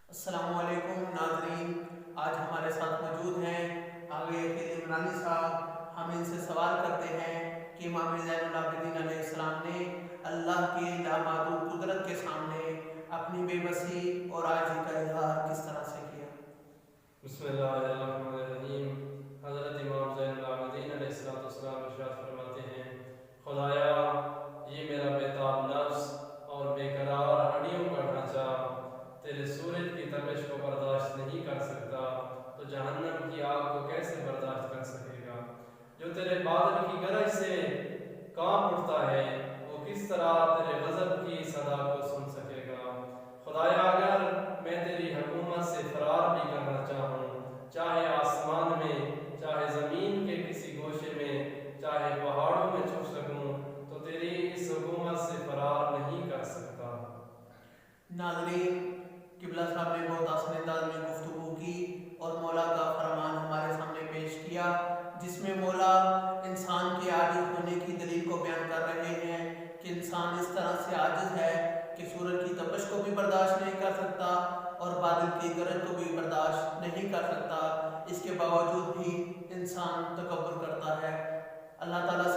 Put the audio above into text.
السلام علیکم ناظرین، آج ہمارے ساتھ موجود ہیں آگے یقین عمرانی صاحب۔ ہم ان سے سوال کرتے ہیں کہ امام زین العابدین علیہ السلام نے اللہ کی لامحدود قدرت کے سامنے اپنی بے بسی اور عاجزی کا اظہار کس طرح سے کیا؟ بسم اللہ الرحمن الرحیم۔ حضرت امام زین العابدین علیہ السلام ارشاد فرماتے ہیں، خدایا یہ میرا بےتاب نفس اور بے قرار ہڈیوں کا ڈھانچہ تیرے سورج کی تپش کو برداشت نہیں کر سکتا، تو جہنم کی آگ کو کیسے برداشت کر سکے گا؟ جو تیرے بادل کی گرج سے کانپ اٹھتا ہے وہ کس طرح تیرے غضب کی صدا کو سن سکے گا؟ خدایا اگر میں تیری حکومت سے فرار بھی کرنا چاہوں، چاہے آسمان میں، چاہے زمین کے کسی گوشے میں، چاہے پہاڑوں میں چھپ سکوں، تو تیری اس حکومت سے فرار نہیں کر سکتا۔ ناظرین، قبلہ صاحب نے بہت آسان انداز میں گفتگو کی اور مولا کا فرمان ہمارے سامنے پیش کیا، جس میں مولا انسان کے عاجز ہونے کی دلیل کو بیان کر رہے ہیں کہ انسان اس طرح سے عاجز ہے کہ سورج کی تپش کو بھی برداشت نہیں کر سکتا اور بادل کی گرج کو بھی برداشت نہیں کر سکتا، اس کے باوجود بھی انسان تکبر کرتا ہے۔ اللہ تعالیٰ